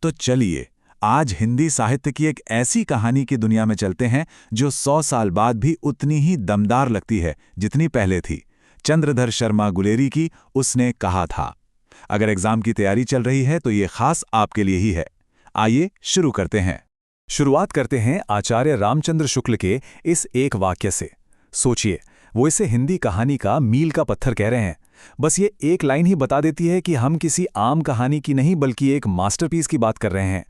तो चलिए आज हिंदी साहित्य की एक ऐसी कहानी की दुनिया में चलते हैं जो 100 साल बाद भी उतनी ही दमदार लगती है जितनी पहले थी। चंद्रधर शर्मा गुलेरी की उसने कहा था। अगर एग्जाम की तैयारी चल रही है तो ये खास आपके लिए ही है। आइए शुरू करते हैं। शुरुआत करते हैं आचार्य रामचंद्र शुक्ल के इस एक वाक्य से। सोचिए, वो इसे हिंदी कहानी का मील का पत्थर कह रहे हैं। बस ये एक लाइन ही बता देती है कि हम किसी आम कहानी की नहीं बल्कि एक मास्टरपीस की बात कर रहे हैं।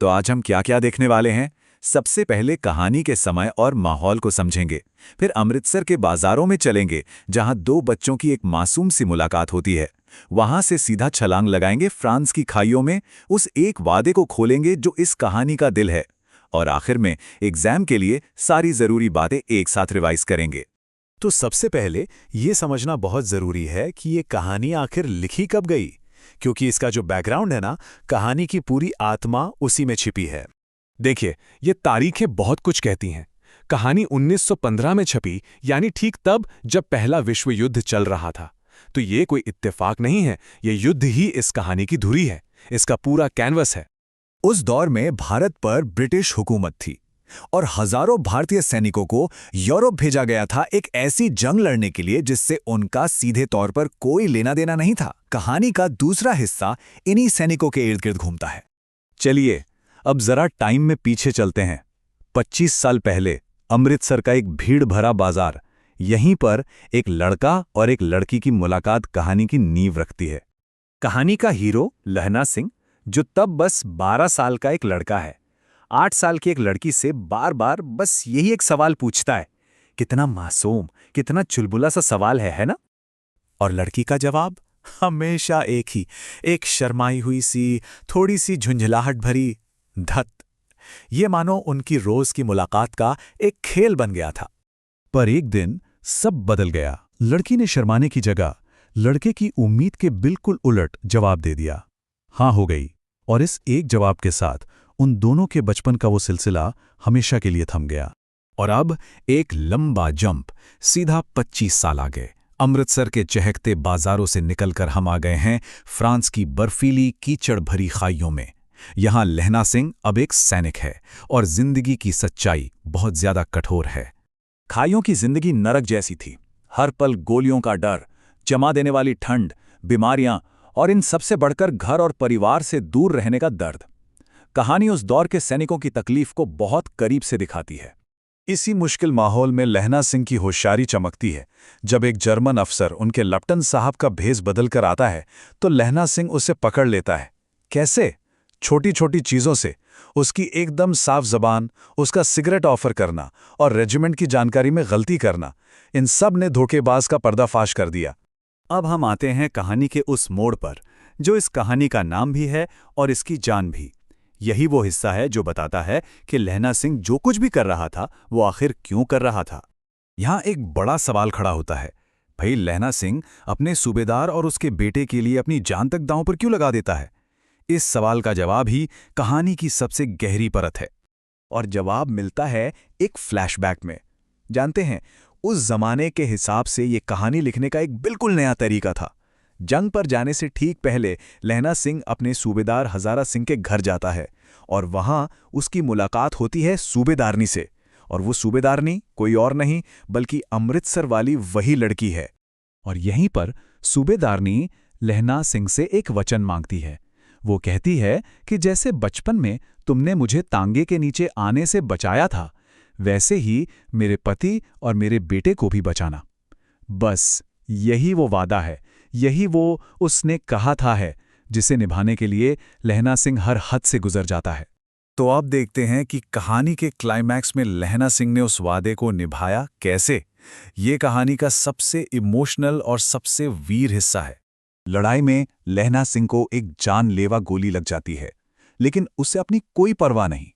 तो आज हम क्या क्या देखने वाले हैं? सबसे पहले कहानी के समय और माहौल को समझेंगे। फिर अमृतसर के बाजारों में चलेंगे जहां दो बच्चों की एक मासूम सी मुलाकात होती है। वहां से सीधा छलांग लगाएंगे फ्रांस की खाइयों में, उस एक वादे को खोलेंगे जो इस कहानी का दिल है। और आखिर में एग्जाम के लिए सारी जरूरी बातें एक साथ रिवाइज करेंगे। तो सबसे पहले ये समझना बहुत जरूरी है कि ये कहानी आखिर लिखी कब गई, क्योंकि इसका जो बैकग्राउंड है ना, कहानी की पूरी आत्मा उसी में छिपी है। देखिए, ये तारीखें बहुत कुछ कहती हैं। कहानी 1915 में छपी, यानी ठीक तब जब पहला विश्व युद्ध चल रहा था। तो ये कोई इत्तेफाक नहीं है, ये युद्ध ही इस कहानी की धुरी है, इसका पूरा कैनवस है। उस दौर में भारत पर ब्रिटिश हुकूमत थी और हजारों भारतीय सैनिकों को यूरोप भेजा गया था एक ऐसी जंग लड़ने के लिए जिससे उनका सीधे तौर पर कोई लेना देना नहीं था। कहानी का दूसरा हिस्सा इन्हीं सैनिकों के इर्द गिर्द घूमता है। चलिए अब जरा टाइम में पीछे चलते हैं। 25 साल पहले अमृतसर का एक भीड़ भरा बाजार, यहीं पर एक लड़का और एक लड़की की मुलाकात कहानी की नींव रखती है। कहानी का हीरो लहना सिंह, जो तब बस 12 साल का एक लड़का है, 8 साल की एक लड़की से बार बार बस यही एक सवाल पूछता है। कितना मासूम, कितना चुलबुला सा सवाल है ना? और लड़की का जवाब हमेशा एक ही, एक शर्माई हुई सी, थोड़ी सी झुंझलाहट भरी धत। ये मानो उनकी रोज की मुलाकात का एक खेल बन गया था। पर एक दिन सब बदल गया। लड़की ने शर्माने की जगह लड़के की उम्मीद के बिल्कुल उलट जवाब दे दिया। हाँ हो गई, और इस एक जवाब के साथ उन दोनों के बचपन का वो सिलसिला हमेशा के लिए थम गया। और अब एक लंबा जंप, सीधा 25 साल आगे। अमृतसर के चहकते बाजारों से निकलकर हम आ गए हैं फ्रांस की बर्फीली कीचड़ भरी खाइयों में। यहां लहना सिंह अब एक सैनिक है और जिंदगी की सच्चाई बहुत ज्यादा कठोर है। खाइयों की जिंदगी नरक जैसी थी। हर पल गोलियों का डर, जमा देने वाली ठंड, बीमारियां और इन सबसे बढ़कर घर और परिवार से दूर रहने का दर्द। कहानी उस दौर के सैनिकों की तकलीफ को बहुत करीब से दिखाती है। इसी मुश्किल माहौल में लहना सिंह की होशियारी चमकती है। जब एक जर्मन अफसर उनके लेफ्टिनेंट साहब का भेष बदलकर आता है तो लहना सिंह उसे पकड़ लेता है। कैसे? छोटी छोटी चीजों से। उसकी एकदम साफ जबान, उसका सिगरेट ऑफर करना और रेजिमेंट की जानकारी में गलती करना, इन सब ने धोखेबाज का पर्दाफाश कर दिया। अब हम आते हैं कहानी के उस मोड़ पर जो इस कहानी का नाम भी है और इसकी जान भी। यही वो हिस्सा है जो बताता है कि लहना सिंह जो कुछ भी कर रहा था वो आखिर क्यों कर रहा था। यहां एक बड़ा सवाल खड़ा होता है, भाई लहना सिंह अपने सूबेदार और उसके बेटे के लिए अपनी जान तक दांव पर क्यों लगा देता है? इस सवाल का जवाब ही कहानी की सबसे गहरी परत है। और जवाब मिलता है एक फ्लैशबैक में। जानते हैं, उस जमाने के हिसाब से ये कहानी लिखने का एक बिल्कुल नया तरीका था। जंग पर जाने से ठीक पहले लहना सिंह अपने सूबेदार हजारा सिंह के घर जाता है और वहां उसकी मुलाकात होती है सूबेदारनी से। और वो सूबेदारनी कोई और नहीं बल्कि अमृतसर वाली वही लड़की है। और यहीं पर सूबेदारनी लहना सिंह से एक वचन मांगती है। वो कहती है कि जैसे बचपन में तुमने मुझे तांगे के नीचे आने से बचाया था, वैसे ही मेरे पति और मेरे बेटे को भी बचाना। बस यही वो वादा है, यही वो उसने कहा था है, जिसे निभाने के लिए लहना सिंह हर हद से गुजर जाता है। तो अब देखते हैं कि कहानी के क्लाइमैक्स में लहना सिंह ने उस वादे को निभाया कैसे। ये कहानी का सबसे इमोशनल और सबसे वीर हिस्सा है। लड़ाई में लहना सिंह को एक जानलेवा गोली लग जाती है, लेकिन उसे अपनी कोई परवाह नहीं।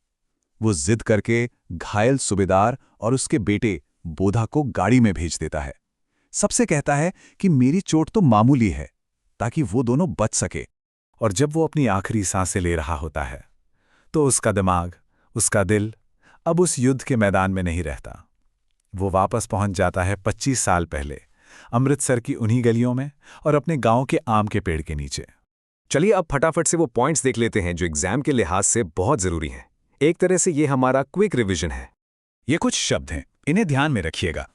वो जिद करके घायल सूबेदार और उसके बेटे बोधा को गाड़ी में भेज देता है। सबसे कहता है कि मेरी चोट तो मामूली है, ताकि वो दोनों बच सके। और जब वो अपनी आखिरी सांसें ले रहा होता है तो उसका दिमाग, उसका दिल अब उस युद्ध के मैदान में नहीं रहता। वो वापस पहुंच जाता है 25 साल पहले, अमृतसर की उन्हीं गलियों में और अपने गांव के आम के पेड़ के नीचे। चलिए अब फटाफट से वो पॉइंट्स देख लेते हैं जो एग्जाम के लिहाज से बहुत जरूरी हैं। एक तरह से ये हमारा क्विक रिवीजन है। ये कुछ शब्द हैं, इन्हें ध्यान में रखिएगा।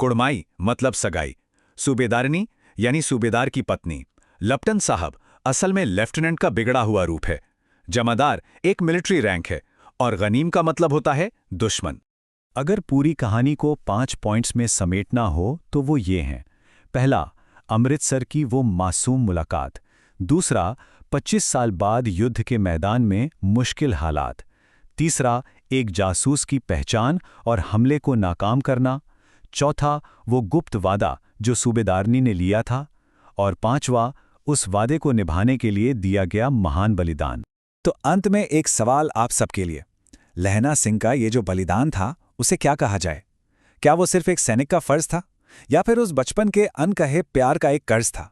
कुड़माई मतलब सगाई, सूबेदारनी यानी सूबेदार की पत्नी, लेफ्टिनेंट साहब असल में लेफ्टिनेंट का बिगड़ा हुआ रूप है, जमादार एक मिलिट्री रैंक है, और गनीम का मतलब होता है दुश्मन। अगर पूरी कहानी को 5 पॉइंट्स में समेटना हो तो वो ये हैं। पहला, अमृतसर की वो मासूम मुलाकात। दूसरा, 25 साल बाद युद्ध के मैदान में मुश्किल हालात। तीसरा, एक जासूस की पहचान और हमले को नाकाम करना। चौथा, वो गुप्त वादा जो सूबेदारनी ने लिया था। और पांचवा, उस वादे को निभाने के लिए दिया गया महान बलिदान। तो अंत में एक सवाल आप सबके लिए। लहना सिंह का ये जो बलिदान था उसे क्या कहा जाए? क्या वो सिर्फ एक सैनिक का फर्ज था, या फिर उस बचपन के अनकहे प्यार का एक कर्ज था,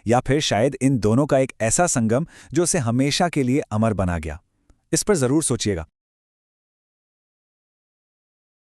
या फिर शायद इन दोनों का एक ऐसा संगम जो उसे हमेशा के लिए अमर बना गया? इस पर जरूर सोचिएगा।